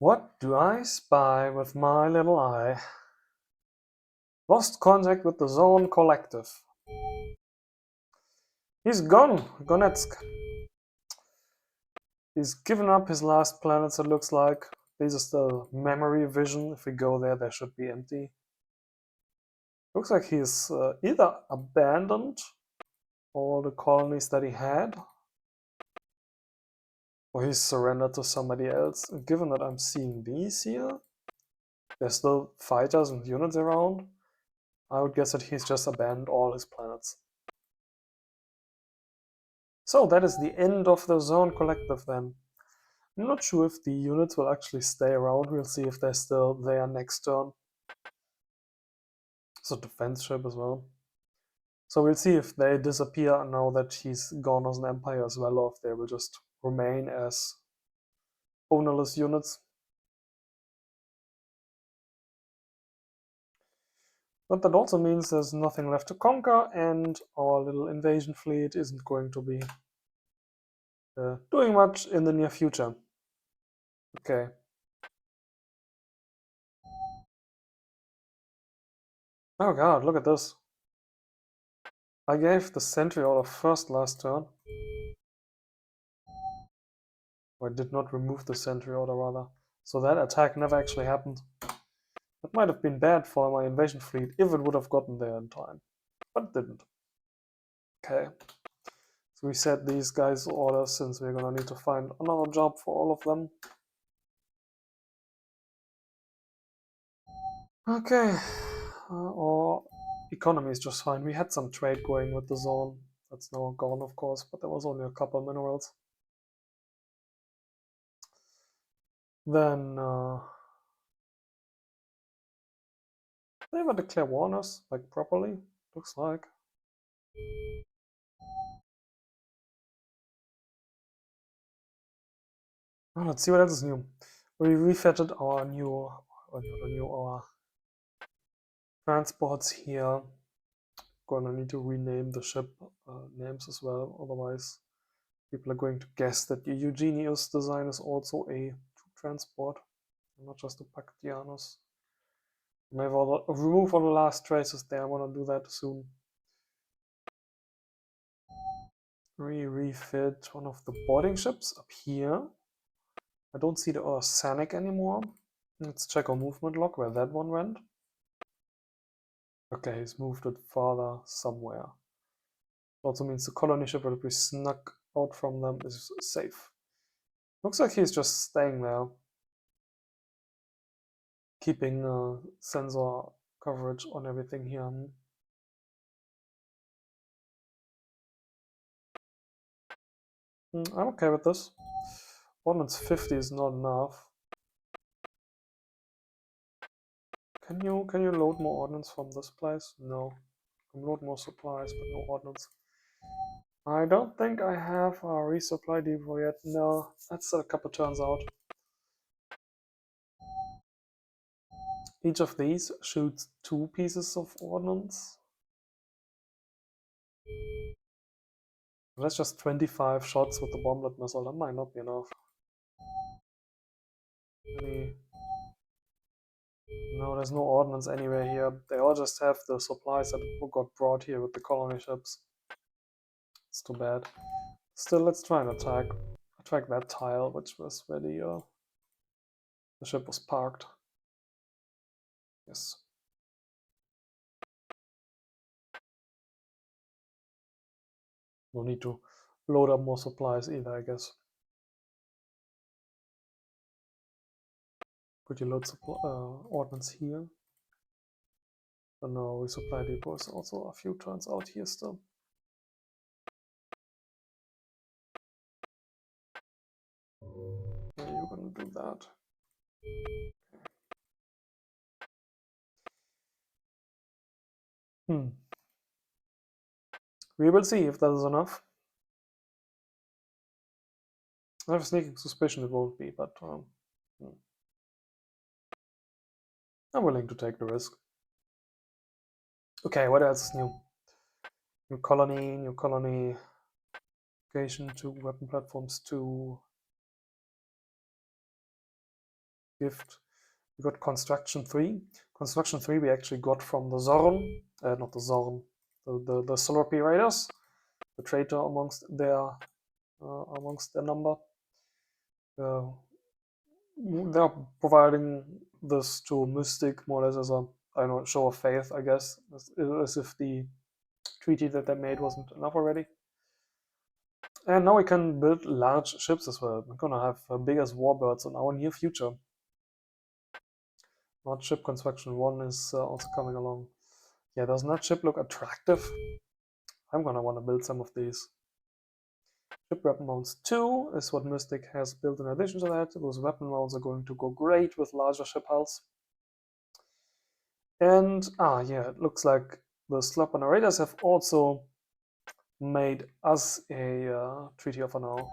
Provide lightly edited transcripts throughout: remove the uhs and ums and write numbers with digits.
What do I spy with my little eye? Lost contact with the Sorn Collective. He's gone, Gonetsk. He's given up his last planets, it looks like. These are still memory vision. If we go there, they should be empty. Looks like he's either abandoned all the colonies that he had, or he's surrendered to somebody else. And given that I'm seeing these here, there's still fighters and units around, I would guess that he's just abandoned all his planets. So that is the end of the Sorn Collective then. I'm not sure if the units will actually stay around. We'll see if they're still there next turn. It's a defense ship as well. So we'll see if they disappear now that he's gone as an empire as well, or if they will just remain as ownerless units. But that also means there's nothing left to conquer, and our little invasion fleet isn't going to be doing much in the near future. Okay. Oh god, look at this. I gave the sentry order first last turn. Or I did not remove the sentry order, rather. So that attack never actually happened. That might have been bad for my invasion fleet if it would have gotten there in time. But it didn't. Okay. So we set these guys' orders since we're gonna need to find another job for all of them. Okay. Our economy is just fine. We had some trade going with the zone. That's now gone, of course, but there was only a couple of minerals. Then they ever declare war on us, like properly? Looks like. Oh, let's see what else is new. We refitted our our transports here. Gonna need to rename the ship names as well, otherwise people are going to guess that the Eugenius design is also a transport, not just a Pactianus. Maybe I'll remove all the last traces there. I want to do that soon. Refit one of the boarding ships up here. I don't see the Orsanic anymore. Let's check our movement log where that one went. Okay, he's moved it farther somewhere. Also means the colony ship will be snuck out from them is safe. Looks like he's just staying there, keeping sensor coverage on everything here. I'm okay with this. Ordnance 50 is not enough. Can you load more ordnance from this place? No. Can load more supplies, but no ordnance. I don't think I have a resupply depot yet. No, that's a couple turns out. Each of these shoots 2 pieces of ordnance. That's just 25 shots with the bomblet missile. That might not be enough. No, there's no ordnance anywhere here. They all just have the supplies that got brought here with the colony ships. It's too bad. Still, let's try and attack that tile, which was where the ship was parked. Yes. No need to load up more supplies either, I guess. Could you load ordnance here? But no, resupply depot is also a few turns out here still. Yeah, you're gonna do that. We will see if that is enough. I have a sneaking suspicion it won't be, but I'm willing to take the risk. Okay, what else is new? New colony, location 2, weapon platforms 2. gift. We got Construction 3. Construction 3 we actually got from the Sorn, not the Sorn, the Solar Raiders, the traitor amongst their number. They're providing this to Mystic more or less as a, I don't know, show of faith, I guess, as if the treaty that they made wasn't enough already. And now we can build large ships as well. We're gonna have big as warbirds in our near future. Large ship construction 1 is also coming along. Yeah, does that ship look attractive? I'm gonna want to build some of these. Ship weapon mounts 2 is what Mystic has built in addition to that. Those weapon mounts are going to go great with larger ship hulls. And, yeah, it looks like the Slop and Raiders have also made us a treaty offer now.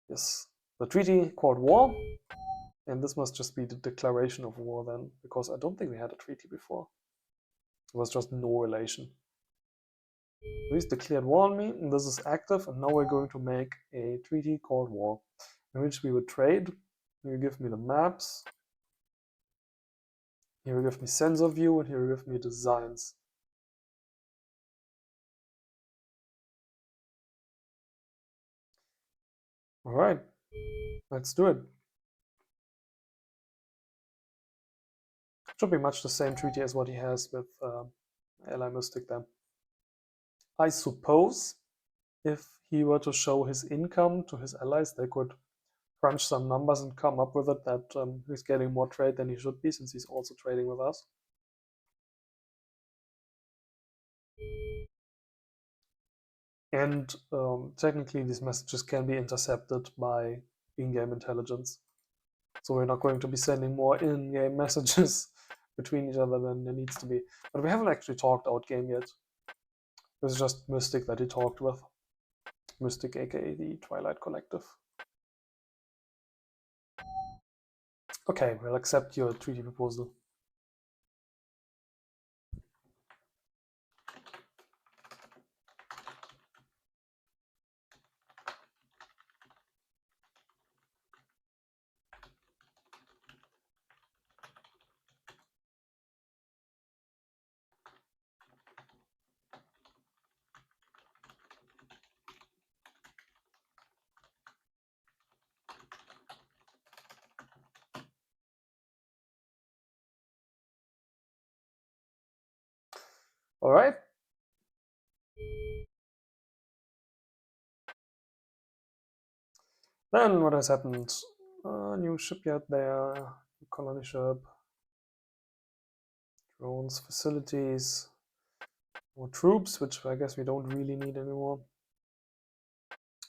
Yes, the treaty called war, and this must just be the declaration of war then, because I don't think we had a treaty before. It was just no relation. He's declared war on me, and this is active, and now we're going to make a treaty called war, in which we would trade. He will give me the maps. He will give me sensor view, and he will give me designs. Alright, let's do it. Should be much the same treaty as what he has with Ally Mystic then. I suppose if he were to show his income to his allies, they could crunch some numbers and come up with it that he's getting more trade than he should be, since he's also trading with us. And technically these messages can be intercepted by in-game intelligence. So we're not going to be sending more in-game messages between each other than there needs to be. But we haven't actually talked out-game yet. It was just Mystic that he talked with. Mystic, aka the Twilight Collective. Okay, we'll accept your treaty proposal. Alright. Then what has happened? New shipyard there, colony ship, drones, facilities, more troops, which I guess we don't really need anymore.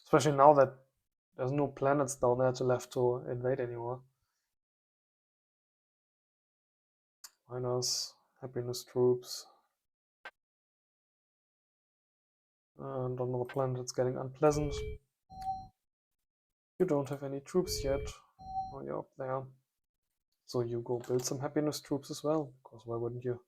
Especially now that there's no planets down there left to invade anymore. Minus happiness troops. And on another planet it's getting unpleasant. You don't have any troops yet. Oh, you're up there. So you go build some happiness troops as well, because why wouldn't you?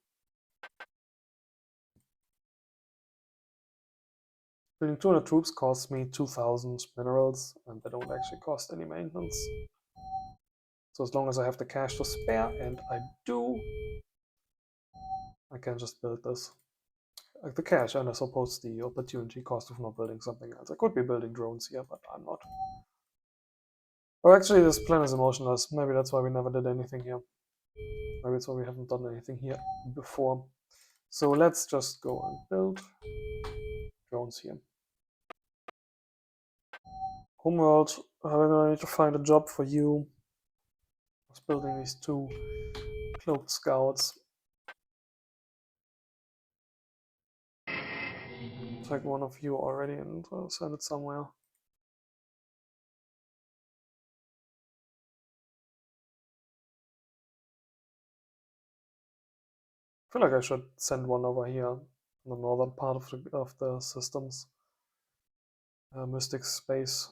Building 200 troops costs me 2,000 minerals, and they don't actually cost any maintenance. So as long as I have the cash to spare, and I do, I can just build this. Like the cash, and I suppose the opportunity cost of not building something else. I could be building drones here, but I'm not. Oh, actually, this plan is emotionless. Maybe that's why we never did anything here. Maybe it's why we haven't done anything here before. So let's just go and build drones here. Homeworld, we're gonna need to find a job for you. I was building these 2 cloaked scouts. Take one of you already and send it somewhere. I feel like I should send one over here in the northern part of the systems. Mystic space.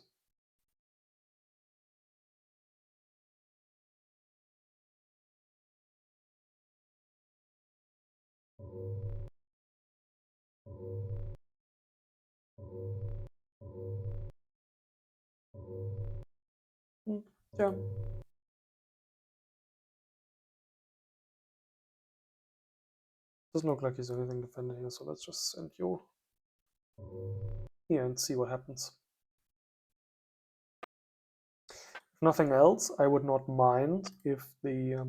Yeah. Doesn't look like he's anything defending here, so let's just send you here and see what happens. If nothing else, I would not mind if the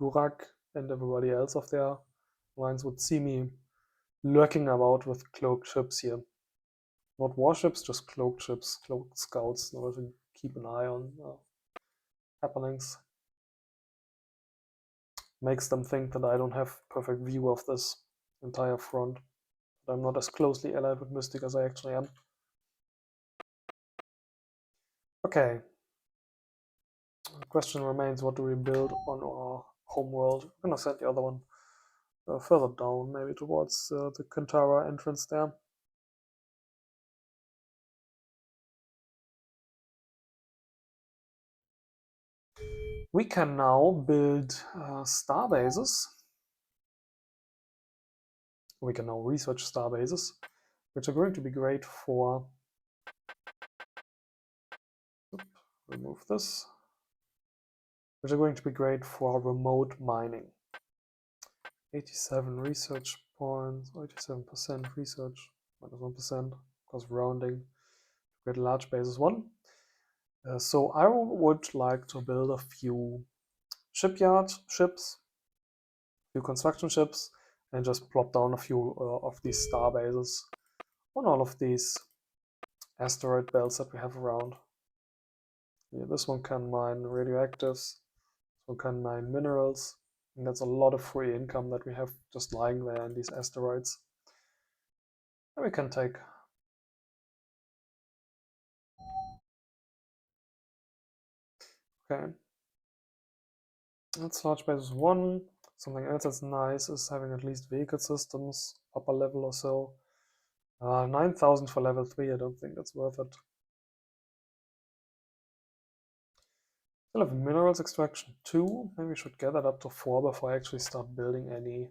Gurak and everybody else of their lines would see me lurking about with cloaked ships here. Not warships, just cloaked ships, cloaked scouts, in order to keep an eye on happenings. Makes them think that I don't have perfect view of this entire front. That I'm not as closely allied with Mystic as I actually am. Okay. The question remains, what do we build on our homeworld? I'm gonna send the other one further down, maybe towards the Kantara entrance there. We can now build star bases. We can now research star bases, which are going to be great for... remove this. Which are going to be great for remote mining. 87 research points, 87% research, -1%, because rounding. Get large bases 1. So I would like to build a few shipyard ships, a few construction ships, and just plop down a few of these star bases on all of these asteroid belts that we have around. Yeah, this one can mine radioactives, this one can mine minerals, and that's a lot of free income that we have just lying there in these asteroids. And we can take okay. That's large bases 1. Something else that's nice is having at least vehicle systems, upper level or so. 9,000 for level 3, I don't think that's worth it. Still have minerals extraction 2. Maybe we should get that up to 4 before I actually start building any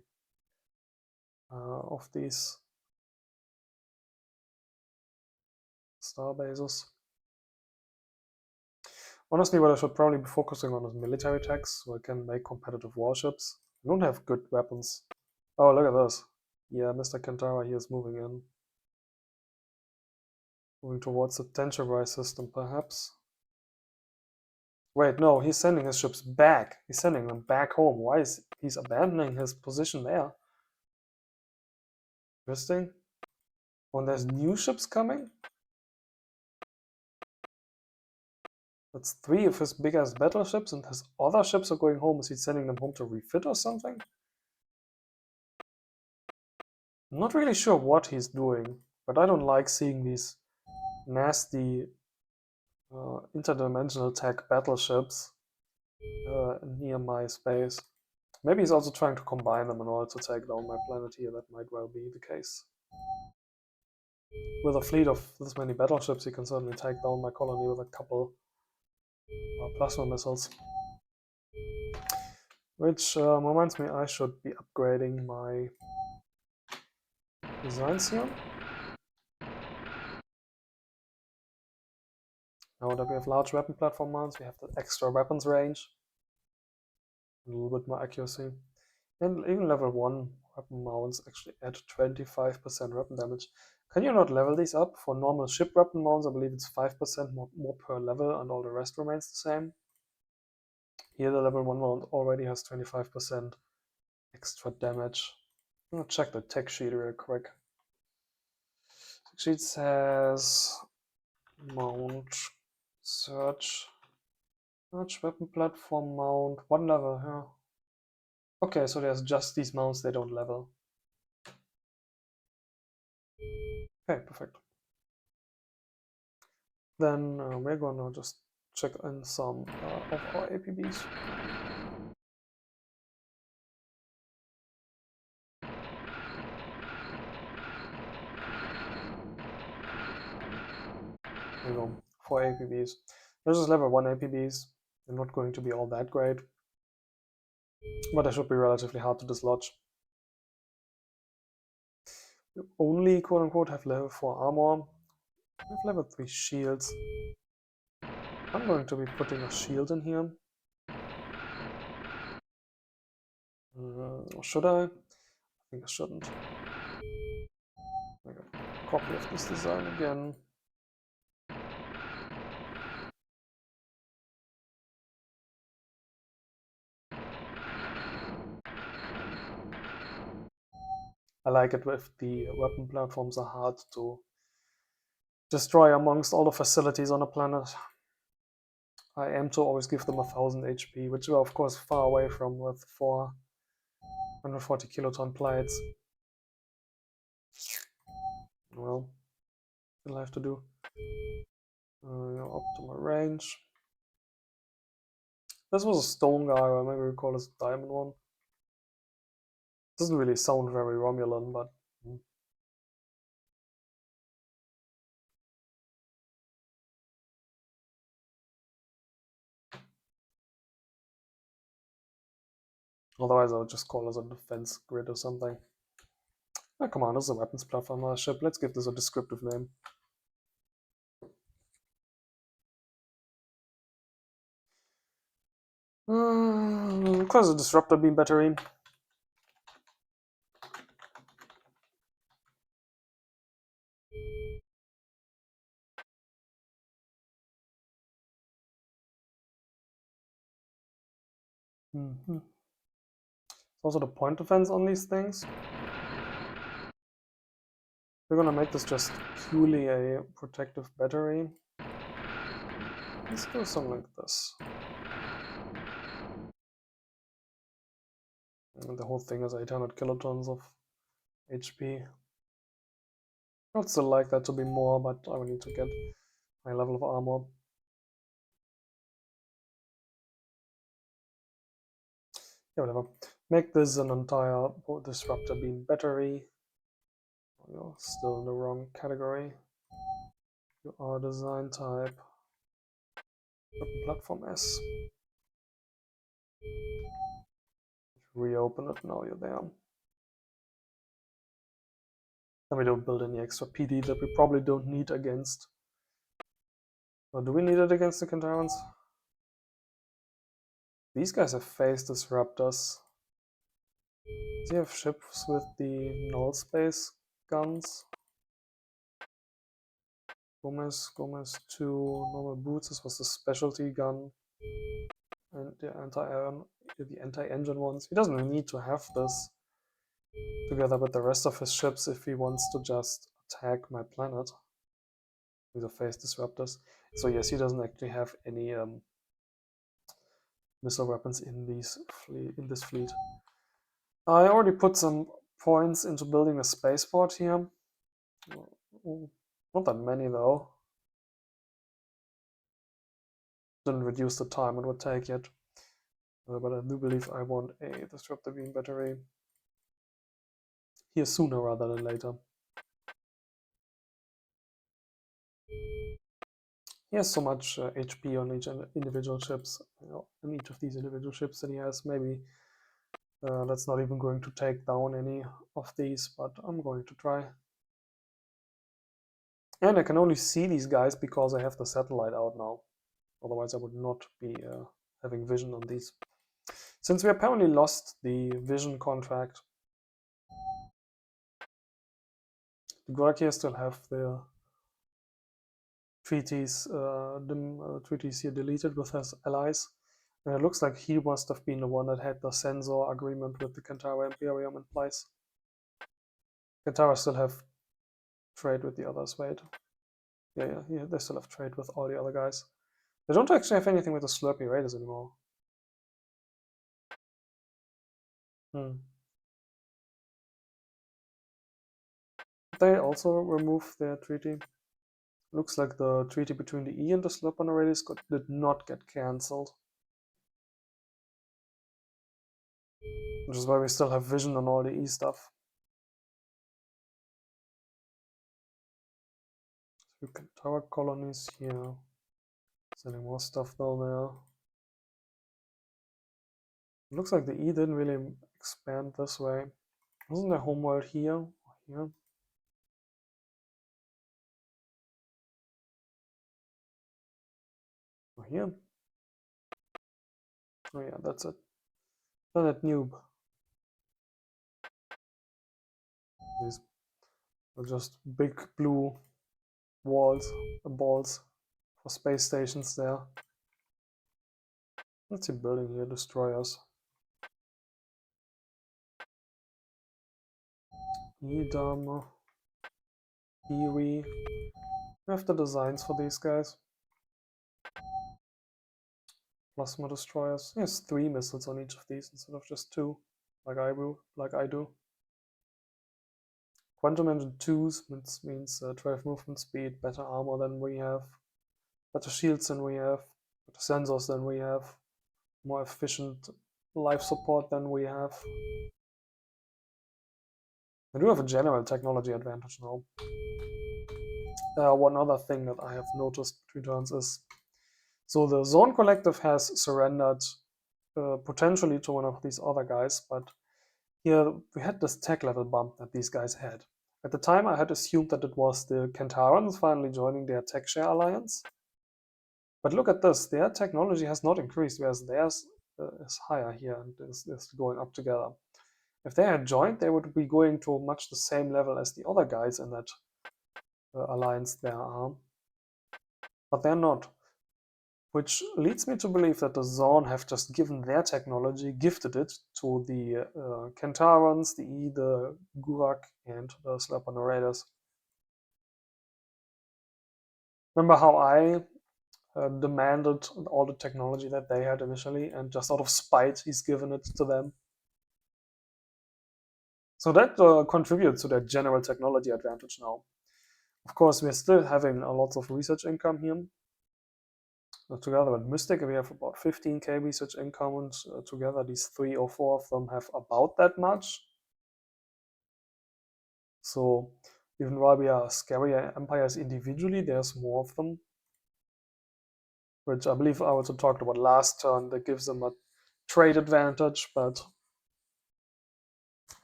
of these star bases. Honestly, what I should probably be focusing on is military techs, so I can make competitive warships. I don't have good weapons. Oh, look at this. Yeah, Mr. Kantara here is moving in. Moving towards the Tencherai system, perhaps. Wait, no, he's sending his ships back. He's sending them back home. Why is he's abandoning his position there? Interesting. When there's new ships coming? That's 3 of his biggest battleships, and his other ships are going home. Is he sending them home to refit or something? I'm not really sure what he's doing, but I don't like seeing these nasty interdimensional tech battleships near my space. Maybe he's also trying to combine them in order to take down my planet here. That might well be the case. With a fleet of this many battleships, he can certainly take down my colony with a couple plasma missiles. Which reminds me, I should be upgrading my designs here. Now that we have large weapon platform mounts, we have the extra weapons range, a little bit more accuracy, and even level 1 weapon mounts actually add 25% weapon damage. Can you not level these up? For normal ship weapon mounts, I believe it's 5% more per level, and all the rest remains the same. Here the level 1 mount already has 25% extra damage. I'm gonna check the tech sheet real quick. Tech sheet says mount search weapon platform mount 1 level here. Okay, so there's just these mounts they don't level. Okay, perfect. Then we're gonna just check in some of our APBs. There you go, 4 APBs. This is level 1 APBs. They're not going to be all that great, but they should be relatively hard to dislodge. You only quote unquote have level 4 armor. We have level 3 shields. I'm going to be putting a shield in here. Should I? think I shouldn't. Make a copy of this design again. I like it if the weapon platforms are hard to destroy amongst all the facilities on a planet. I aim to always give them 1000 HP, which we're of course far away from with 440 kiloton plates. Well, still have to do optimal range. This was a stone guy, or maybe we call this a diamond one. Doesn't really sound very Romulan, but otherwise I would just call this a defense grid or something. Oh, come on, this is a weapons platform ship. Let's give this a descriptive name. Cause a disruptor beam battery. Also the point defense on these things. We're gonna make this just purely a protective battery. Let's do something like this. And the whole thing is 800 kilotons of HP. I'd still like that to be more, but I will need to get my level of armor. Yeah, whatever. Make this an entire disruptor beam battery. You're still in the wrong category. You are design type. Open platform S. Reopen it, now you're there. And we don't build any extra PD that we probably don't need against. Or do we need it against the Kentarans? These guys have phase disruptors. Do you have ships with the null space guns? Gomez 2, normal boots, this was the specialty gun. And the anti-engine ones. He doesn't need to have this together with the rest of his ships if he wants to just attack my planet with the phase disruptors. So yes, he doesn't actually have any missile weapons in this fleet. I already put some points into building a spaceport here. Not that many though. Didn't reduce the time it would take yet. But I do believe I want a disruptor beam battery here sooner rather than later. He has so much HP on each individual ships, on each of these individual ships that he has. Maybe that's not even going to take down any of these, but I'm going to try. And I can only see these guys because I have the satellite out now. Otherwise I would not be having vision on these. Since we apparently lost the vision contract, the Gorakia still have their treaties here deleted with his allies. And it looks like he must have been the one that had the sensor agreement with the Kantara Imperium in place. Kantara still have trade with the others, wait. Yeah, they still have trade with all the other guys. They don't actually have anything with the Slurpee Raiders anymore. They also remove their treaty. Looks like the treaty between the E and the Slurpee Raiders did not get cancelled. Which is why we still have vision on all the E stuff. So we can tower colonies here. Sending more stuff down there. It looks like the E didn't really expand this way. Wasn't there homeworld here? Or here? Or here? Oh yeah, that's it. Planet Noob. These are just big blue balls for space stations there. What's he building here? Destroyers. Edam, Eee. We have the designs for these guys. Plasma destroyers. He has 3 missiles on each of these instead of just 2, like I do. Quantum engine 2s means 12 movement speed, better armor than we have, better shields than we have, better sensors than we have, more efficient life support than we have. I do have a general technology advantage now. One other thing that I have noticed between turns is, so the Sorn Collective has surrendered potentially to one of these other guys, but here we had this tech level bump that these guys had. At the time, I had assumed that it was the Kentarans finally joining their tech share alliance. But look at this, their technology has not increased, whereas theirs is higher here and is going up together. If they had joined, they would be going to much the same level as the other guys in that alliance there are. But they're not. Which leads me to believe that the Zorn have just given their technology, gifted it to the Kentarans, the Eee, the Gurak, and the Slapper Raiders. Remember how I demanded all the technology that they had initially, and just out of spite, he's given it to them? So that contributes to their general technology advantage now. Of course, we're still having a lot of research income here. Together with Mystic, we have about 15k research income, and together these 3 or 4 of them have about that much. So even while we are scarier empires individually, there's more of them, which I believe I also talked about last turn, that gives them a trade advantage, but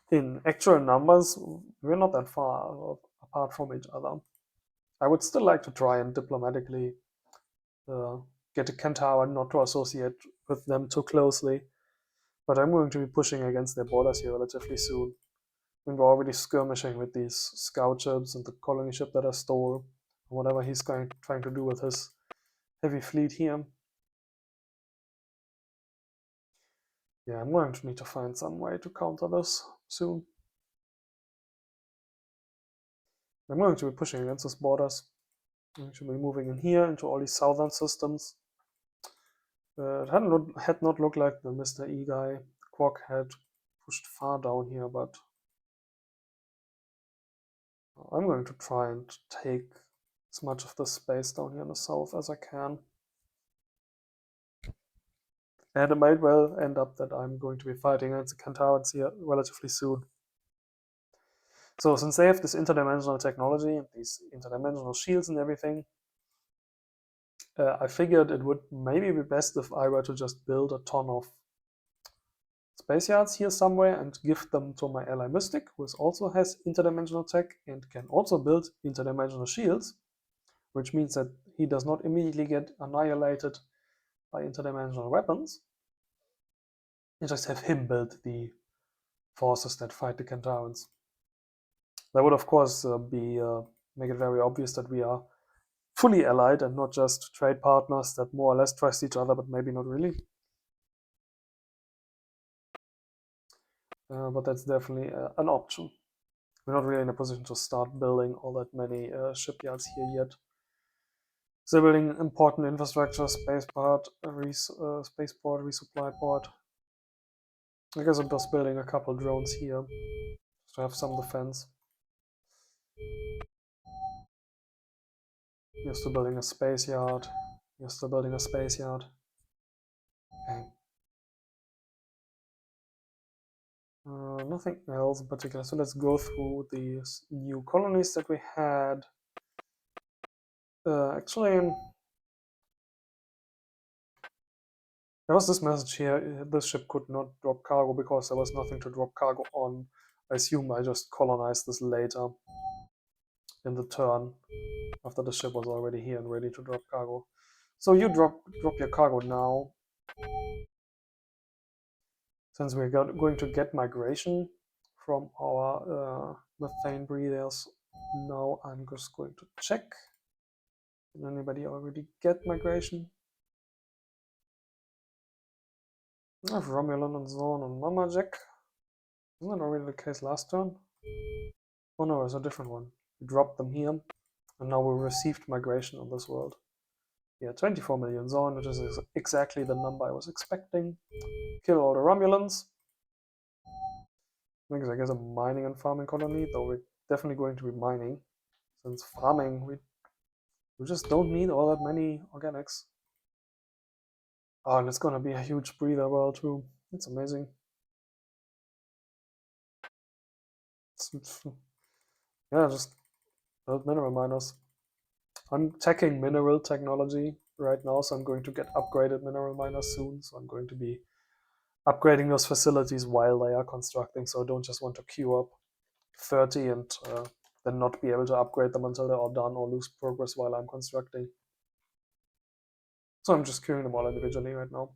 in actual numbers, we're not that far apart from each other. I would still like to try and diplomatically get a Kentaur not to associate with them too closely, but I'm going to be pushing against their borders here relatively soon. I mean, we're already skirmishing with these scout ships and the colony ship that I stole, whatever he's trying to do with his heavy fleet here. Yeah, I'm going to need to find some way to counter this soon. I'm going to be pushing against his borders. I'm going to be moving in here into all these southern systems. It had not looked like the Mr. E guy. Quark had pushed far down here, but I'm going to try and take as much of the space down here in the south as I can. And it might well end up that I'm going to be fighting against the Kentarans here relatively soon. So since they have this interdimensional technology, these interdimensional shields and everything, I figured it would maybe be best if I were to just build a ton of space yards here somewhere and give them to my ally Mystic, who also has interdimensional tech and can also build interdimensional shields, which means that he does not immediately get annihilated by interdimensional weapons, and just have him build the forces that fight the Kentarans. That would, of course, make it very obvious that we are fully allied and not just trade partners that more or less trust each other, but maybe not really. But that's definitely an option. We're not really in a position to start building all that many shipyards here yet. So building important infrastructure, spaceport, resupply port. I guess I'm just building a couple drones here to have some defense. You're still building a space yard. You're still building a space yard. Okay. Nothing else in particular. So let's go through these new colonies that we had. Actually, there was this message here. This ship could not drop cargo because there was nothing to drop cargo on. I assume I just colonized this later in the turn after the ship was already here and ready to drop cargo. So you drop your cargo now. Since we're going to get migration from our methane breathers. Now I'm just going to check. Did anybody already get migration? I have Romulan and Zorn and Mama Jack. Wasn't that already the case last turn? Oh no, it's a different one. We dropped them here, and now we received migration on this world. Yeah, 24 million Zorn, which is exactly the number I was expecting. Kill all the Romulans. Because I guess a mining and farming colony, though we're definitely going to be mining. Since farming, we just don't need all that many organics. Oh, and it's gonna be a huge breather world too. It's amazing. Yeah, just build mineral miners. I'm taking mineral technology right now, so I'm going to get upgraded mineral miners soon. So I'm going to be upgrading those facilities while they are constructing. So I don't just want to queue up 30 and then not be able to upgrade them until they're all done or lose progress while I'm constructing. So I'm just queuing them all individually right now.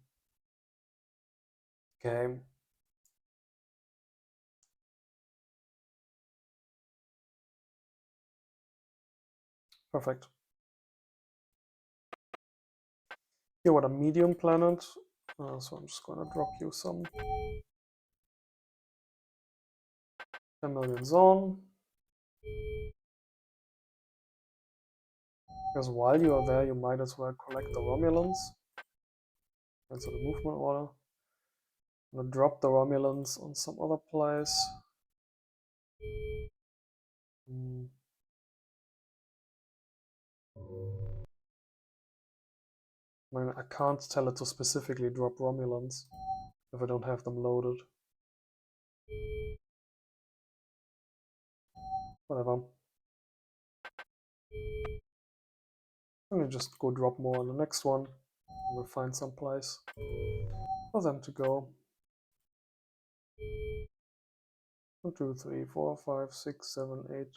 Okay. Perfect. Here, what a medium planet. So I'm just going to drop you some 10 million zone. Because while you are there, you might as well collect the Romulans. Cancel the movement order. I'm going to drop the Romulans on some other place. I mean, I can't tell it to specifically drop Romulans if I don't have them loaded. Whatever. Let me just go drop more on the next one. We'll find some place for them to go. 1, 2, 3, 4, 5, 6, 7, 8,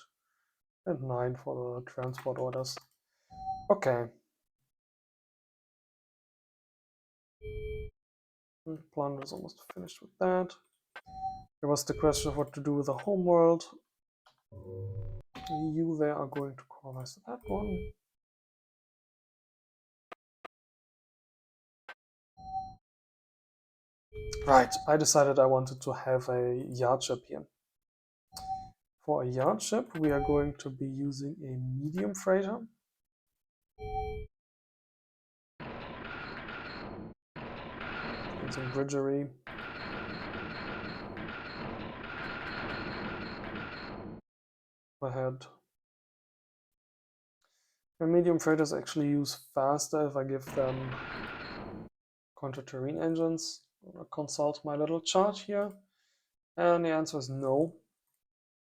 and 9 for the transport orders. Okay. The plan is almost finished with that. There was the question of what to do with the homeworld. You there are going to colonize that one. Right, I decided I wanted to have a yard ship here. For a yard ship, we are going to be using a medium freighter. And some bridgery. Ahead. And medium freighters actually use faster if I give them counter-terrain engines. I'll consult my little chart here. And the answer is no.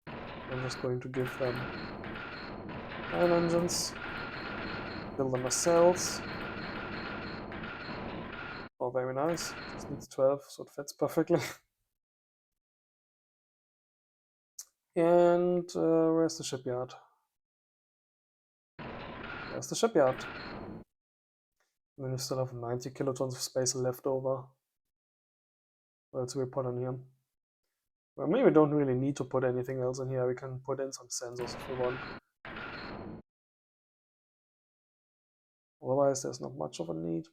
I'm just going to give them 9 engines. Build them as cells. Oh, very nice. Just needs 12, so it fits perfectly. And where's the shipyard? There's the shipyard. And then you still have 90 kilotons of space left over. What else we put in here? Well, maybe we don't really need to put anything else in here. We can put in some sensors if we want. Otherwise, there's not much of a need.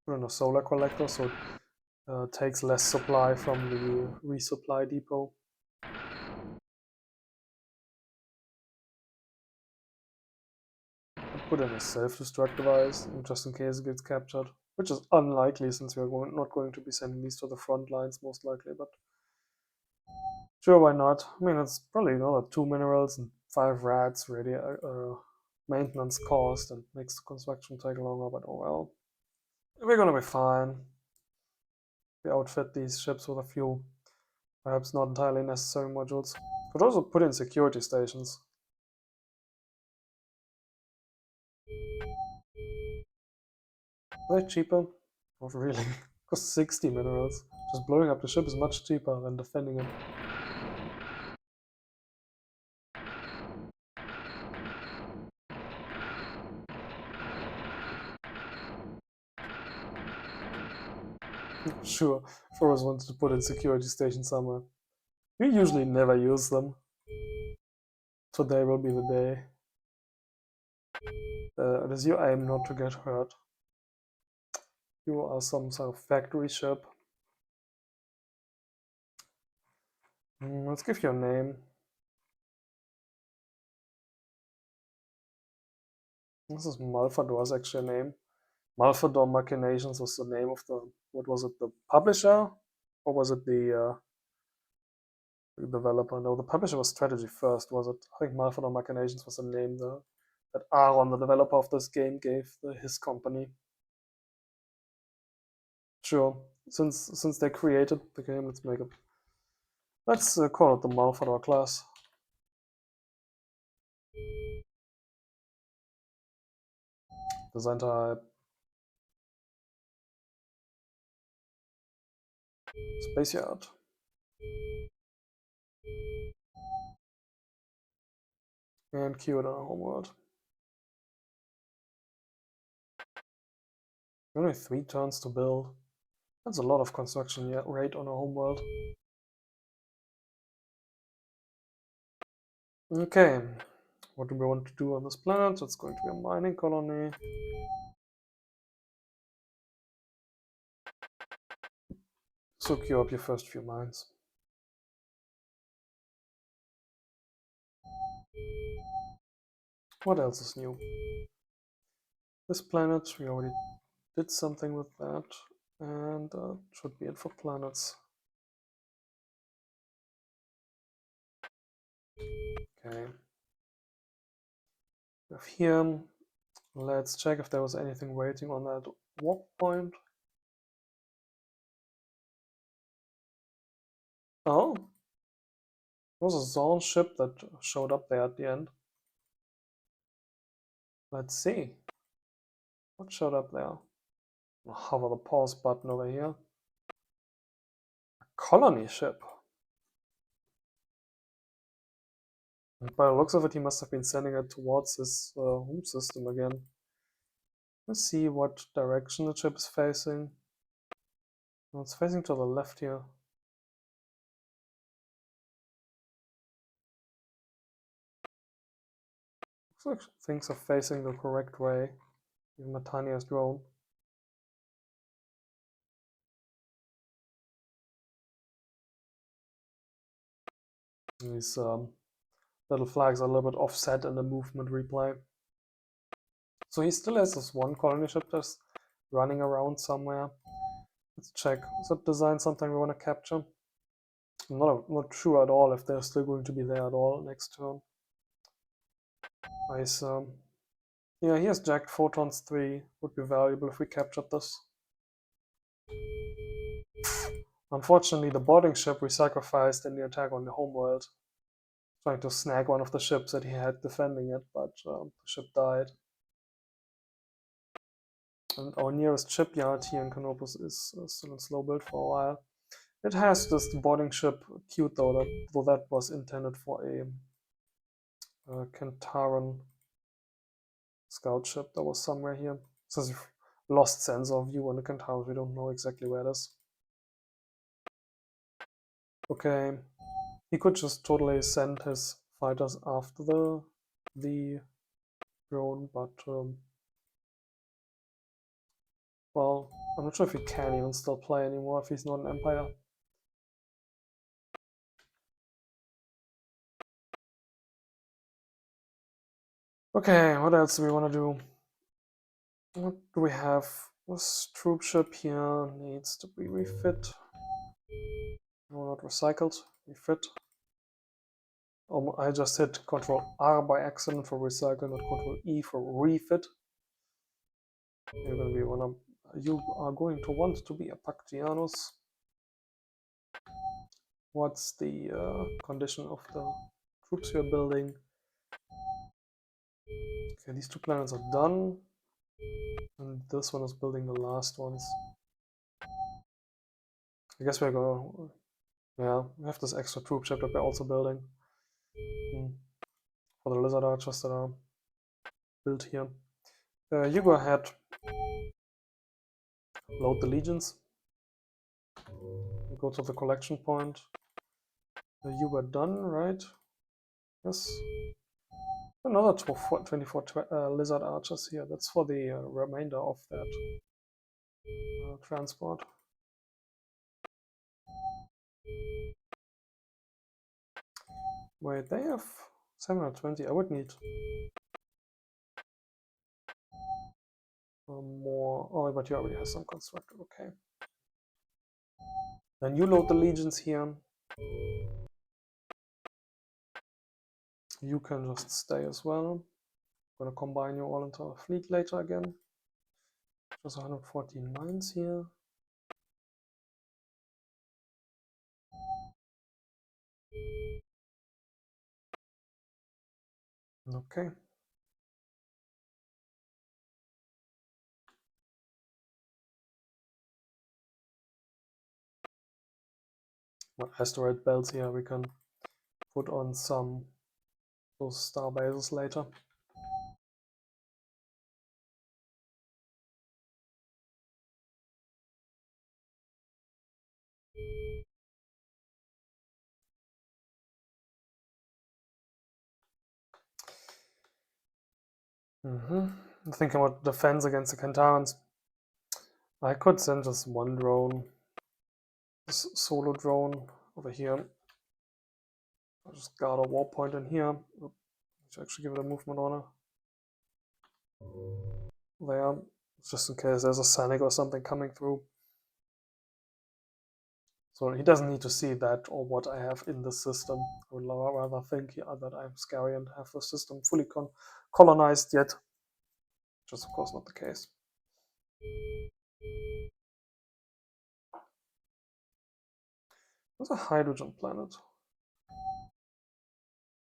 Put in a solar collector, so it takes less supply from the resupply depot. Put in a self-destruct device, just in case it gets captured, which is unlikely since we are not going to be sending these to the front lines most likely, but sure, why not? I mean, it's probably another 2 minerals and 5 rats really maintenance cost and makes the construction take longer, but oh well. We're gonna be fine. We outfit these ships with a few, perhaps not entirely necessary modules. Could also put in security stations. Are they cheaper? Not really. Costs 60 minerals. Just blowing up the ship is much cheaper than defending it. Sure, Forrest wants to put in security station somewhere. We usually never use them. Today will be the day. It is your aim not to get hurt. You are some sort of factory ship. Let's give you a name. This is Malfador's actual name. Malfador Machinations was the name of the, what was it, the publisher? Or was it the developer? No, the publisher was Strategy First, was it? I think Malfador Machinations was the name that Aaron, the developer of this game, gave his company. Sure, since they created the game, let's make it. Let's call it the Malfador class. Design type. Space Yard. And queue it on our homeworld. Only 3 turns to build. That's a lot of construction rate on our homeworld. Okay, what do we want to do on this planet? It's going to be a mining colony. So queue up your first few mines. What else is new? This planet, we already did something with that. And should be it for planets. Okay. We have here, let's check if there was anything waiting on that walk point. Oh, there was a Sorn ship that showed up there at the end. Let's see. What showed up there? I'll hover the pause button over here. A colony ship. And by the looks of it, he must have been sending it towards his home system again. Let's see what direction the ship is facing. Well, it's facing to the left here. Looks like things are facing the correct way. Even the tiniest drone. These little flags are a little bit offset in the movement replay. So he still has this one colony ship that's running around somewhere. Let's check. Is it design something we want to capture? I'm not sure at all if they're still going to be there at all next turn. Nice. Yeah, here's Jacked Photons 3. Would be valuable if we captured this. Unfortunately, the boarding ship we sacrificed in the attack on the homeworld. Trying to snag one of the ships that he had defending it, but the ship died. And our nearest shipyard here in Canopus is still in slow build for a while. It has this boarding ship queued though that was intended for a Kentaran scout ship that was somewhere here. Since we've lost sense of view on the Kentaurus, we don't know exactly where it is. Okay, he could just totally send his fighters after the drone, but well, I'm not sure if he can even still play anymore if he's not an Empire. Okay, what else do we want to do? What do we have? This troop ship here needs to be refit. No, not recycled. Refit. I just hit Control R by accident for recycle, not Control E for refit. You are going to want to be a Pactianus. What's the condition of the troops you're building? Okay, these 2 planets are done. And this one is building the last ones. I guess we're gonna... Yeah, we have this extra troop ship that we're also building. For the lizard archers that are built here. You go ahead. Load the legions. Go to the collection point. You were done, right? Yes. Another 24 lizard archers here. That's for the remainder of that transport. Wait, they have 720. I would need more. Oh, but you already have some constructed. Okay. Then you load the legions here. You can just stay as well. I'm gonna combine you all into a fleet later again. Just 114 mines here. Okay. What asteroid belts here? We can put on some those star bases later. Thinking about defense against the Cantarans. I could send just one drone, this solo drone over here. I'll just guard a war point in here. Which actually give it a movement honor. There, just in case there's a Sonic or something coming through. So he doesn't need to see that or what I have in the system. I would rather think that I'm scary and have the system fully colonized yet. Which is of course not the case. There's a hydrogen planet.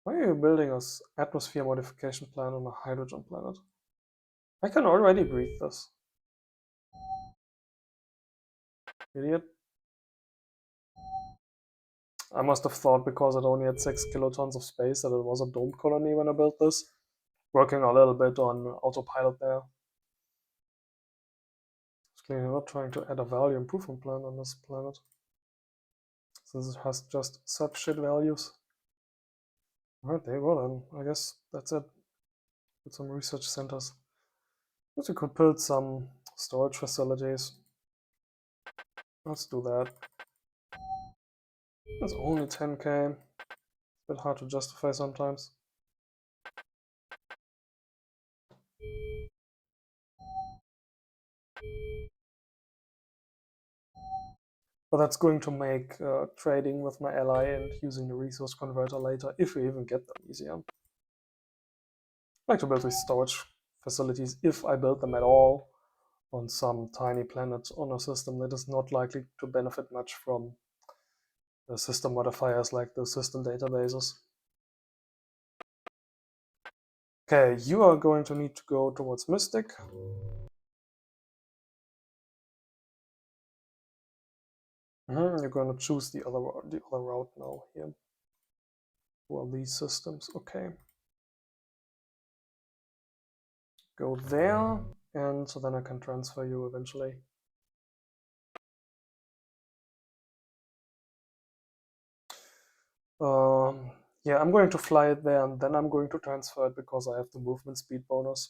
Why are you building an atmosphere modification plant on a hydrogen planet? I can already breathe this. Idiot. I must have thought because it only had 6 kilotons of space that it was a domed colony when I built this. Working a little bit on autopilot there. It's clearly not trying to add a value improvement plan on this planet, since it has just such shit values. Alright, there you go then. I guess that's it. With some research centers. But you could build some storage facilities. Let's do that. It's only 10k. It's a bit hard to justify sometimes. But that's going to make trading with my ally and using the resource converter later, if we even get them, easier. I like to build these storage facilities, if I build them at all, on some tiny planet on a system that is not likely to benefit much from the system modifiers like the system databases. Okay, you are going to need to go towards Mystic. You're going to choose the other route now here. Well, these systems, okay. Go there, and so then I can transfer you eventually. Yeah, I'm going to fly it there, and then I'm going to transfer it because I have the movement speed bonus.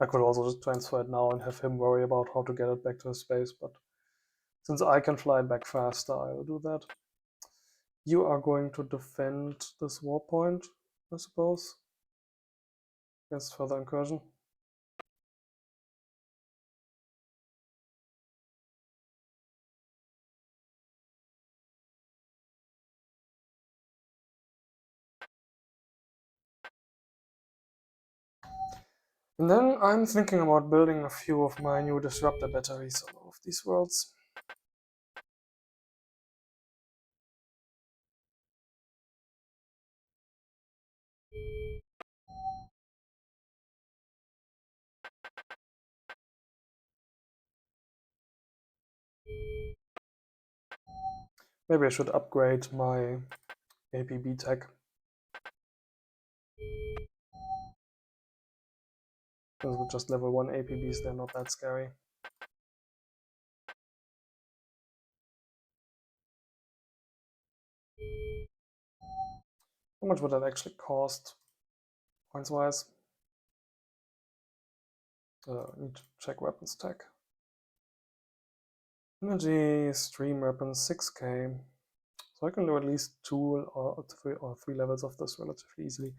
I could also just transfer it now and have him worry about how to get it back to his space, but since I can fly it back faster, I will do that. You are going to defend this war point, I suppose, against further incursion. And then I'm thinking about building a few of my new disruptor batteries on all of these worlds. Maybe I should upgrade my APB tech. Because with just level 1 APBs, they're not that scary. How much would that actually cost, points-wise? Need to check weapons tech. Energy, stream weapons, 6k. So I can do at least 2 or 3 levels of this relatively easily.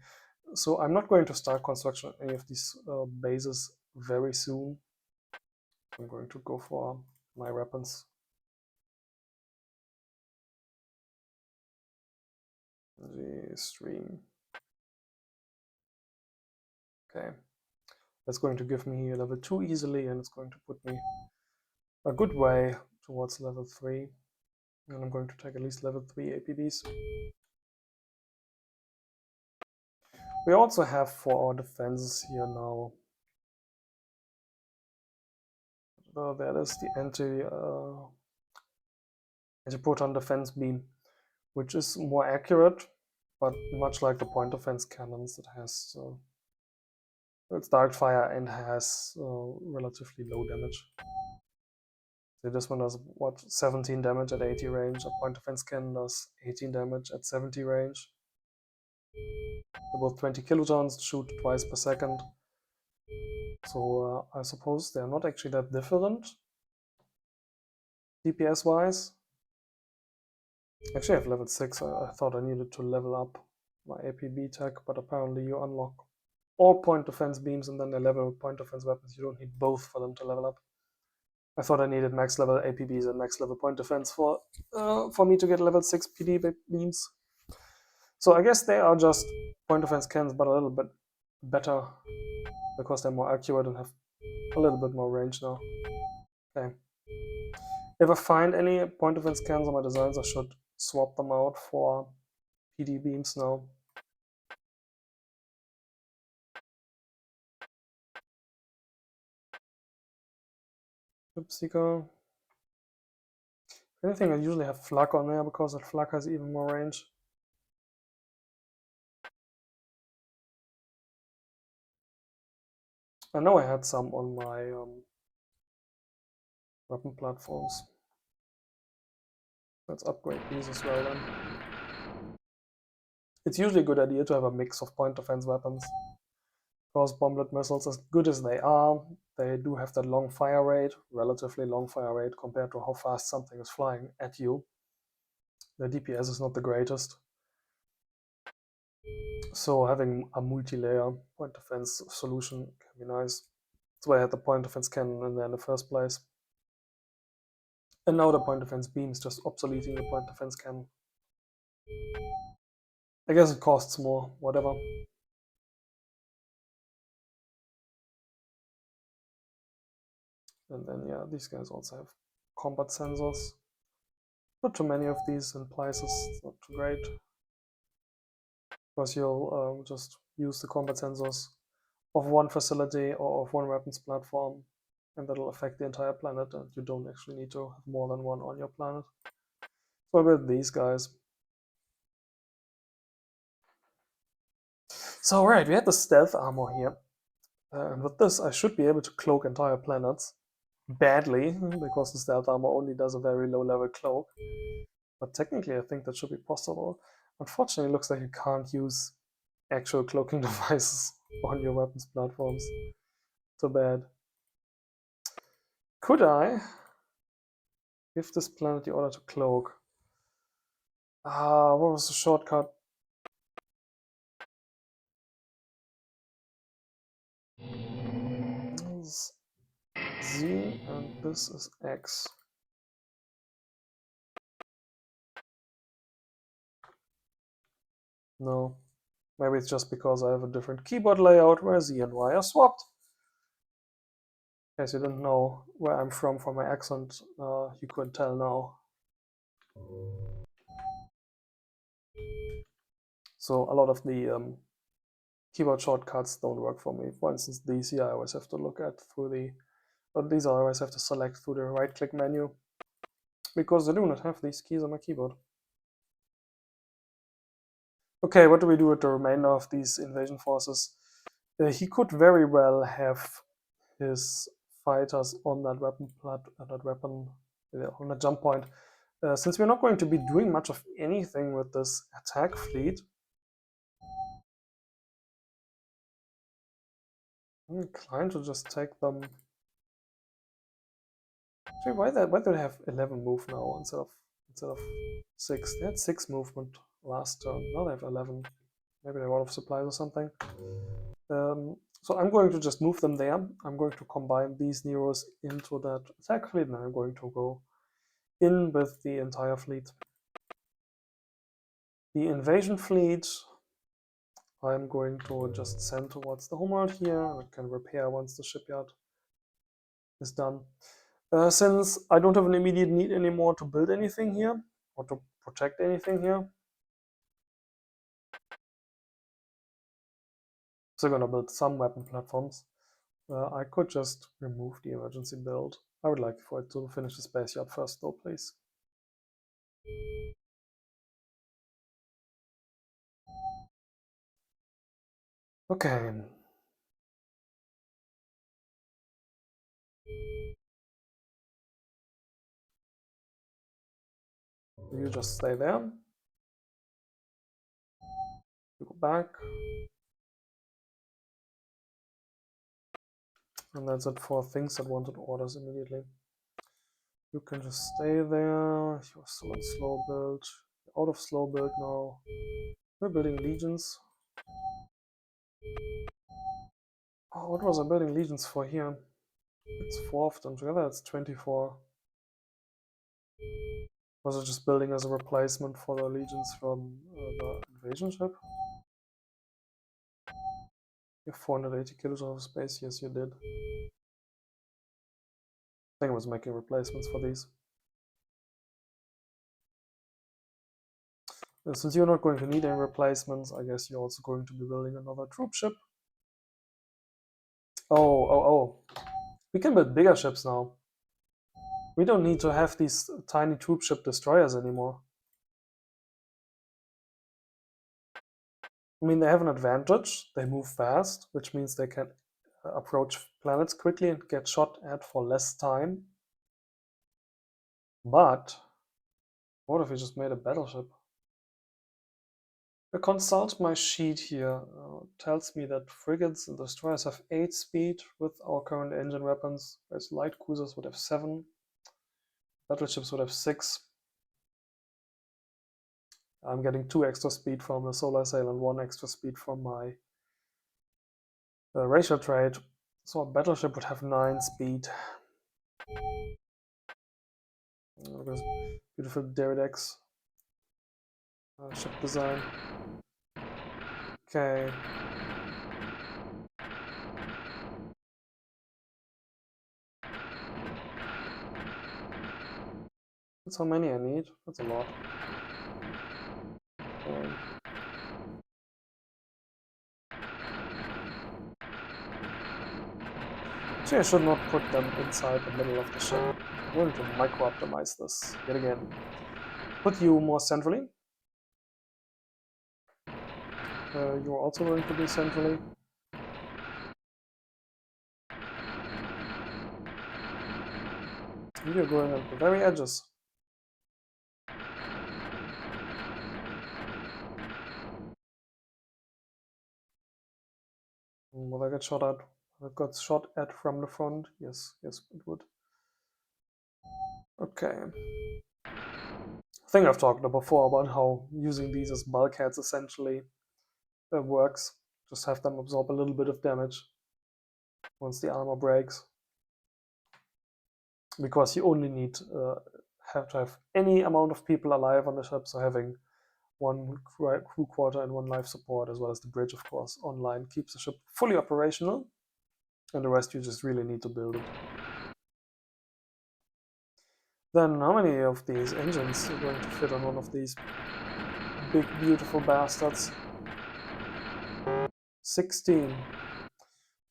So I'm not going to start construction on any of these bases very soon. I'm going to go for my weapons. Energy, stream. Okay. That's going to give me level 2 easily, and it's going to put me a good way towards level 3. And I'm going to take at least level 3 APBs. We also have for our defenses here now. That is the anti-proton defense beam, which is more accurate, but much like the point defense cannons, it has it's dark fire and has relatively low damage. So this one does what, 17 damage at 80 range. A point defense cannon does 18 damage at 70 range. They're both 20 kilotons, shoot twice per second. So I suppose they're not actually that different DPS wise. Actually, I have level 6. I thought I needed to level up my APB tech, but apparently you unlock all point defense beams and then they level point defense weapons. You don't need both for them to level up. I thought I needed max level APBs and max level point defense for me to get level 6 PD beams. So I guess they are just point defense cannons, but a little bit better because they're more accurate and have a little bit more range now. Okay. If I find any point defense cannons on my designs, I should swap them out for PD beams now. Seeker. If anything, I usually have flak on there because that flak has even more range. I know I had some on my weapon platforms. Let's upgrade these as well then. It's usually a good idea to have a mix of point defense weapons. Because bomblet missiles, as good as they are, they do have that long fire rate, relatively long fire rate compared to how fast something is flying at you. The DPS is not the greatest. So having a multi-layer point defense solution can be nice. That's why I had the point defense cannon in there in the first place. And now the point defense beam is just obsoleting the point defense cannon. I guess it costs more, whatever. And then yeah, these guys also have combat sensors. Not too many of these in places, it's not too great. Because you'll just use the combat sensors of one facility or of one weapons platform, and that'll affect the entire planet, and you don't actually need to have more than one on your planet. So I built these guys. So right, we had the stealth armor here. And with this, I should be able to cloak entire planets. Badly, because the stealth armor only does a very low level cloak. But technically, I think that should be possible. Unfortunately, it looks like you can't use actual cloaking devices on your weapons platforms. Too bad. Could I give this planet the order to cloak? What was the shortcut? This is Z and this is X. No. Maybe it's just because I have a different keyboard layout where Z and Y are swapped. In case you didn't know where I'm from my accent, you could tell now. So a lot of the keyboard shortcuts don't work for me. For instance, these here I always have to look at through the, but these I always have to select through the right-click menu because I do not have these keys on my keyboard. Okay, what do we do with the remainder of these invasion forces? He could very well have his fighters on that on the jump point. Since we're not going to be doing much of anything with this attack fleet, I'm inclined to just take them. Actually, why do they have 11 move now instead of 6? They had 6 movement last turn. Now they have 11. Maybe they're out of supplies or something. So I'm going to just move them there. I'm going to combine these Neros into that attack fleet, and I'm going to go in with the entire fleet. The invasion fleet I'm going to just send towards the homeworld here, and it can repair once the shipyard is done. Since I don't have an immediate need anymore to build anything here, or to protect anything here, so I'm gonna build some weapon platforms. I could just remove the emergency build. I would like for it to finish the space yard first though, please. Okay. You just stay there. You go back. And that's it for things that wanted orders immediately. You can just stay there. You're still in slow build. You're out of slow build now. We're building legions. Oh, what was I building legions for here? It's 4 of them together, it's 24. Was it just building as a replacement for the legions from the invasion ship? You have 480 kilos of space, yes you did. I think I was making replacements for these. Since you're not going to need any replacements, I guess you're also going to be building another troop ship. Oh. We can build bigger ships now. We don't need to have these tiny troop ship destroyers anymore. I mean, they have an advantage. They move fast, which means they can approach planets quickly and get shot at for less time. But what if we just made a battleship? I consult my sheet here. Tells me that frigates and destroyers have 8 speed with our current engine weapons, whereas light cruisers would have 7. Battleships would have 6. I'm getting 2 extra speed from the solar sail and 1 extra speed from my racial trait. So a battleship would have 9 speed. There's beautiful Deridex ship design. Okay. That's how many I need. That's a lot. Actually, I should not put them inside the middle of the ship. I'm going to micro-optimize this yet again. Put you more centrally. You're also going to be centrally. And you're going at the very edges. Will I get shot at? I got shot at from the front. Yes, it would. Okay. I think I've talked before about how using these as bulkheads essentially works. Just have them absorb a little bit of damage once the armor breaks. Because you only need have to have any amount of people alive on the ship, so having 1 crew quarter and 1 life support, as well as the bridge, of course, online keeps the ship fully operational, and the rest you just really need to build it. Then how many of these engines are going to fit on one of these big, beautiful bastards? 16.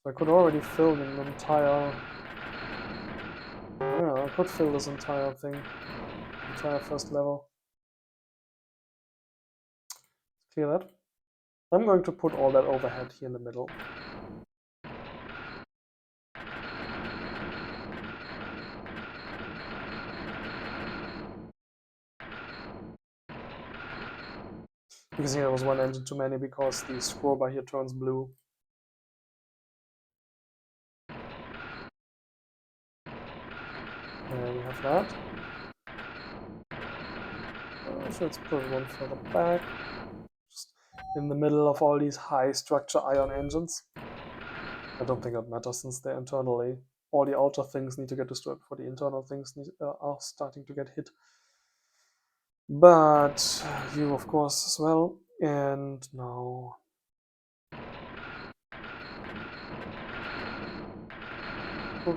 I could already fill an entire... Yeah, I could fill this entire thing, entire first level. Clear that. I'm going to put all that overhead here in the middle. You can see there was 1 engine too many because the scroll bar here turns blue. There we have that. So let's put one further back. Just in the middle of all these high structure ion engines. I don't think that matters since they're internally. All the outer things need to get destroyed before the internal things are starting to get hit. But you, of course, as well. And now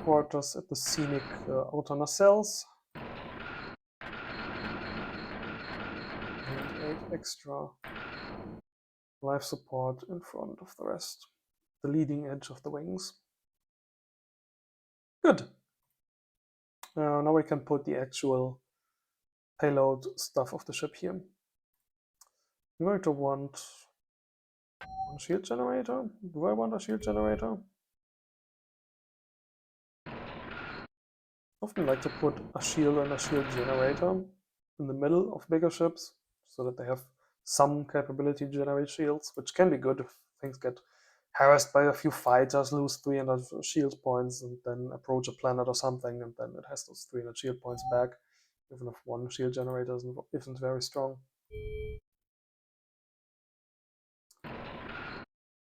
quarters at the scenic outer nacelles. And 8 extra life support in front of the rest. The leading edge of the wings. Good. Now we can put the actual payload stuff of the ship here. I'm going to want one shield generator. Do I want a shield generator? I often like to put a shield and a shield generator in the middle of bigger ships so that they have some capability to generate shields, which can be good if things get harassed by a few fighters, lose 300 shield points, and then approach a planet or something, and then it has those 300 shield points back, even if one shield generator isn't very strong.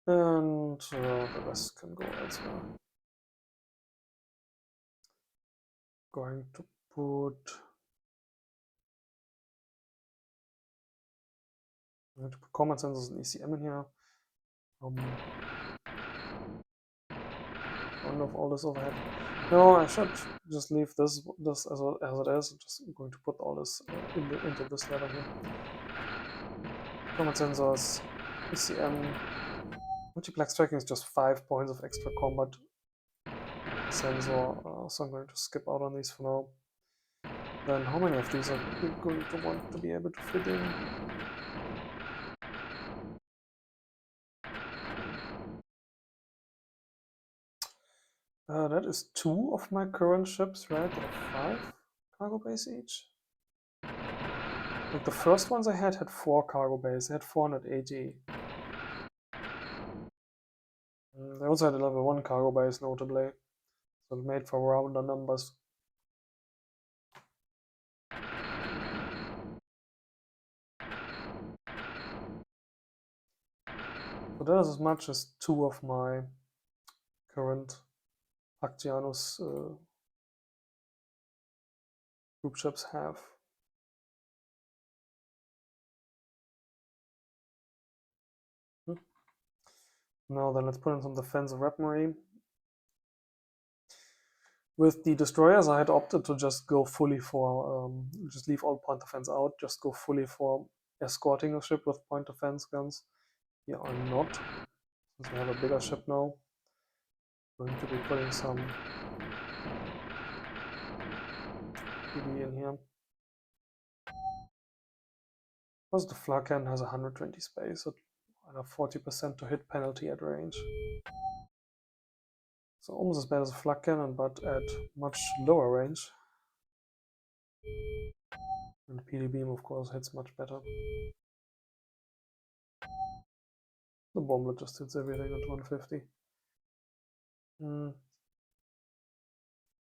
And the rest can go elsewhere. Going to put command sensors and ECM in here. One of all this overhead. No, I should just leave this as it is. I'm just going to put all this into this level here. Command sensors, ECM. Multiplex tracking is just 5 points of extra combat sensor, so I'm going to skip out on these for now. Then how many of these are we going to want to be able to fit in? That is 2 of my current ships, right? 5 cargo bays each. Like the first ones I had 4 cargo bays. They had 480. They also had a level 1 cargo base, notably. So it made for rounder numbers. So that is as much as 2 of my current Actianus group ships have. Now then, let's put in some defensive weaponry. With the destroyers, I had opted to just go fully for, just leave all point defense out, just go fully for escorting a ship with point defense guns. Here I'm not, since we have a bigger ship now. I'm going to be putting some PB in here. Plus the flak cannon has 120 space, so I have 40% to hit penalty at range. So almost as bad as a flak cannon, but at much lower range. And the PD beam, of course, hits much better. The bomblet just hits everything at 150.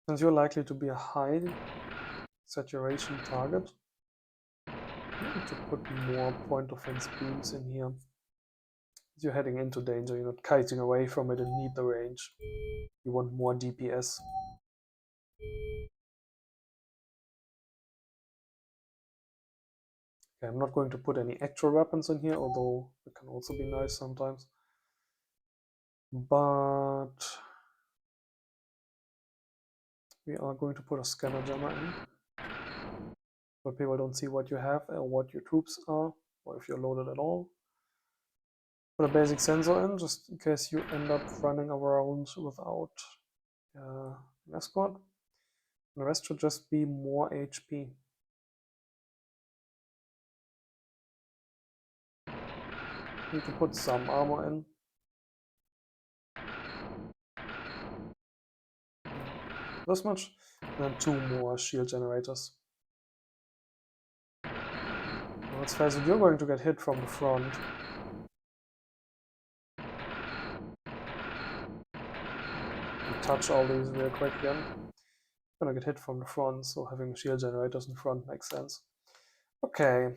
Since you're likely to be a high saturation target, I need to put more point defense beams in here. You're heading into danger, you're not kiting away from it and need the range. You want more DPS. Okay, I'm not going to put any actual weapons in here, although it can also be nice sometimes. But we are going to put a scanner jammer in, but people don't see what you have or what your troops are, or if you're loaded at all. Put a basic sensor in, just in case you end up running around without an escort. The rest should just be more HP. Need to put some armor in. This much, and then 2 more shield generators. Now let's face it, you're going to get hit from the front. Touch all these real quick again. Gonna get hit from the front, so having shield generators in front makes sense. Okay.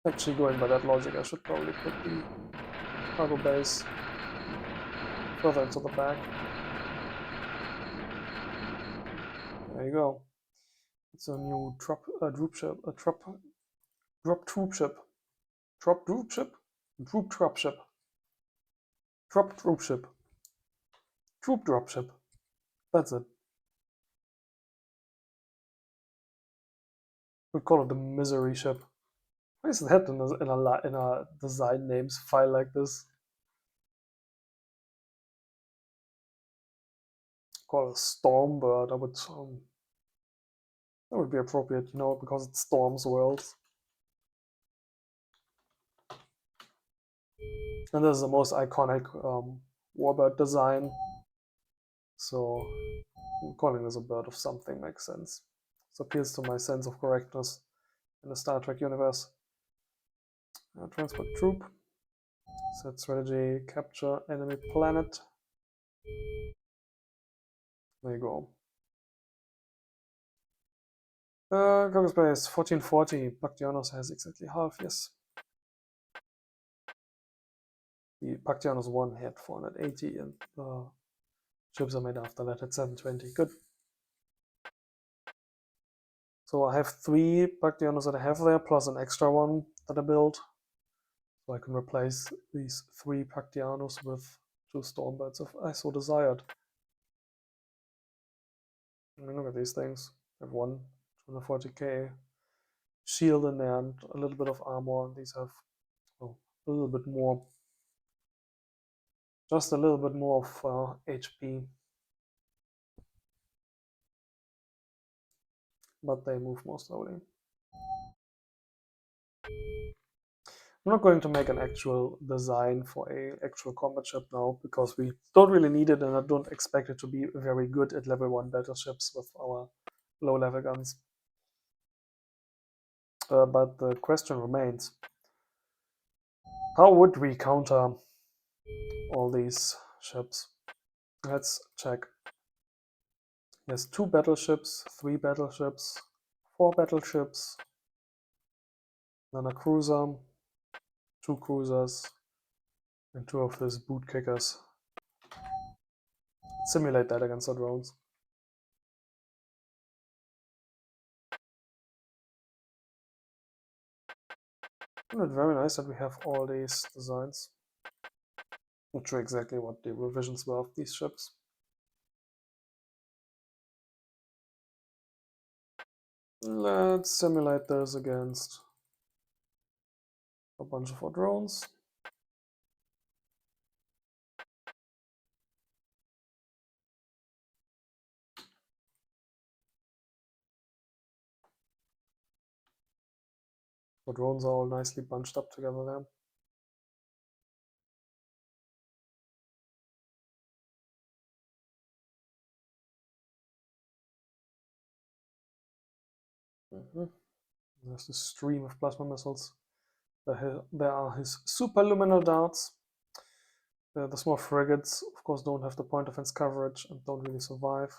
Actually, going by that logic, I should probably put the cargo base further into the back. There you go. It's a new drop troop ship. Drop troop ship. Drop troop ship? Troop drop ship. Drop troop ship. Troop drop ship. That's it. We call it the misery ship. Why is that in a design names file like this? Call it a Stormbird. That would be appropriate, you know, because it storms worlds. And this is the most iconic warbird design. So calling this a bird of something makes sense. This appeals to my sense of correctness in the Star Trek universe. Transport troop. Set strategy, capture enemy planet. There you go. Cargo space 1440. Bactianos has exactly half, yes. The Bactianos 1 had 480 and ships are made after that at 720. Good. So I have 3 Bactianos that I have there, plus an extra one that I built. So I can replace these 3 Bactianos with 2 Stormbirds if I so desired. I mean, look at these things. I have one 240k shield in there and a little bit of armor. These have a little bit more, just a little bit more of HP. But they move more slowly. I'm not going to make an actual design for a actual combat ship now, because we don't really need it and I don't expect it to be very good at level 1 battleships with our low level guns. But the question remains, how would we counter all these ships? Let's check. There's 2 battleships, 3 battleships, 4 battleships, then a cruiser, 2 cruisers, and 2 of these boot kickers. Simulate that against the drones. Isn't it very nice that we have all these designs? Not sure exactly what the revisions were of these ships. Let's simulate this against a bunch of our drones. The drones are all nicely bunched up together there. There's this stream of plasma missiles. There are his superluminal darts. The small frigates, of course, don't have the point defense coverage and don't really survive.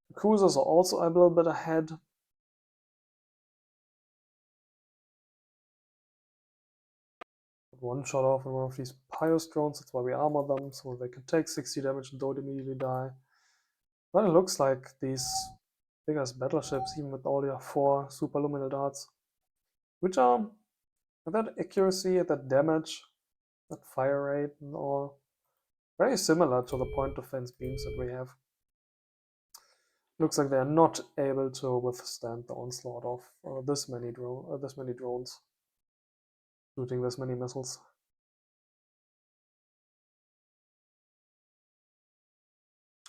The cruisers are also a little bit ahead. One shot off in one of these Pios drones, that's why we armor them, so they can take 60 damage and don't immediately die. But it looks like these biggest battleships, even with all their 4 superluminal darts, which are at that accuracy, at that damage, that fire rate and all, very similar to the point defense beams that we have. Looks like they are not able to withstand the onslaught of this many drones shooting this many missiles.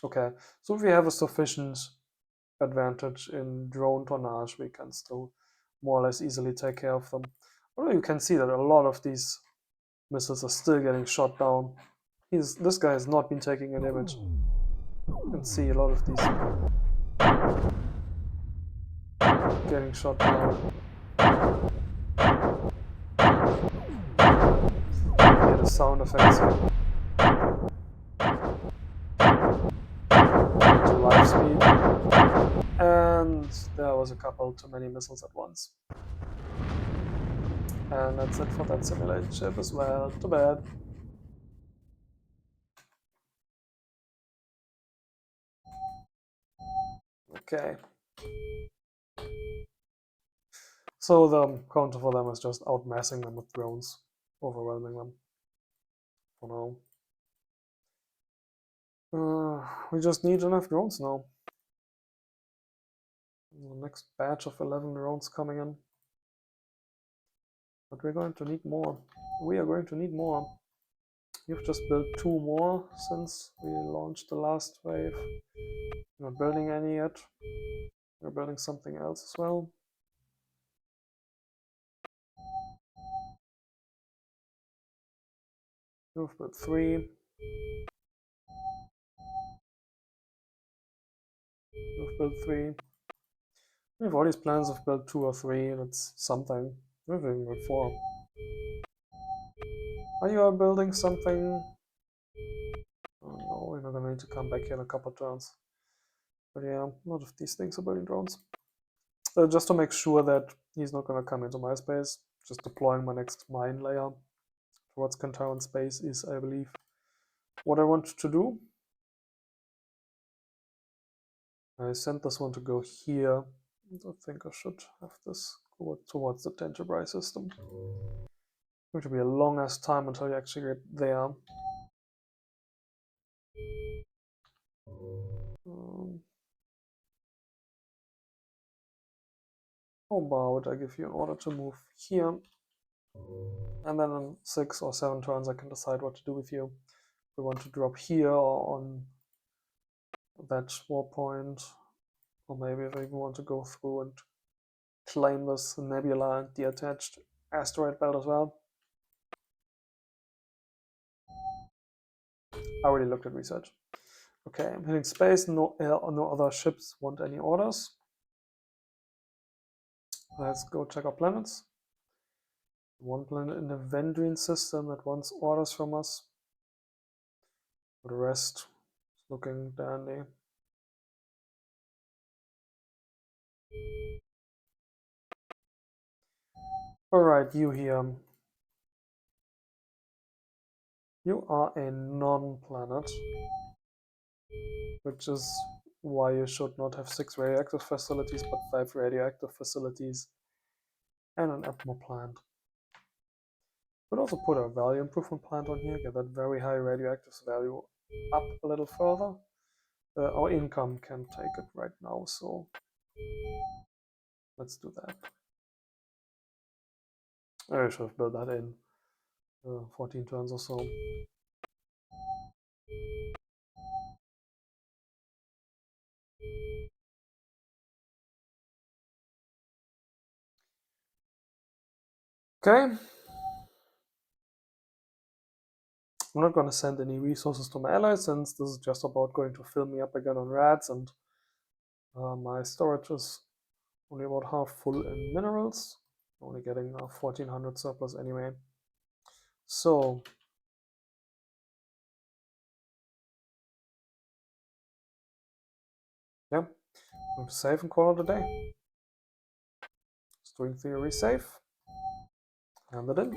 Okay, so if we have a sufficient advantage in drone tonnage, we can still more or less easily take care of them. Although you can see that a lot of these missiles are still getting shot down. This guy has not been taking a damage. You can see a lot of these getting shot down. Hear the sound effects here. life speed. And there was a couple too many missiles at once. And that's it for that simulation ship as well. Too bad. Okay. So the counter for them is just outmassing them with drones, overwhelming them. For now. We just need enough drones now. The next batch of 11 drones coming in. But we're going to need more. We are going to need more. You've just built 2 more since we launched the last wave. You're not building any yet. We're building something else as well. You've built 3. You've built 3. We have all these plans of build 2 or 3. That's something. We're doing with 4. Are you building something? Oh no, we're not gonna need to come back here in a couple turns. But yeah, a lot of these things are building drones. Just to make sure that he's not gonna come into my space, just deploying my next mine layer towards Kantaran space is, I believe, what I want to do. I sent this one to go here. I think I should have this go towards the Tengebrai system. It's going to be a long ass time until you actually get there. How about I give you an order to move here, and then in 6 or 7 turns I can decide what to do with you. If we want to drop here or on that war point, or maybe if I even want to go through and claim this nebula and the attached asteroid belt as well. I already looked at research. Okay, I'm hitting space. No other ships want any orders. Let's go check our planets. One planet in the Vendrine system that wants orders from us. The rest is looking dandy. Alright, you here. You are a non-planet, which is why you should not have 6 radioactive facilities, but 5 radioactive facilities and an Atmo plant. Could also put a value improvement plant on here, get that very high radioactive value up a little further. Our income can take it right now, so let's do that. I should have built that in 14 turns or so. Okay. I'm not going to send any resources to my allies since this is just about going to fill me up again on rats, and my storage is only about half full in minerals. Only getting 1400 surplus anyway. So yeah, I'm going to save and call it a day. String theory safe. Hand it in.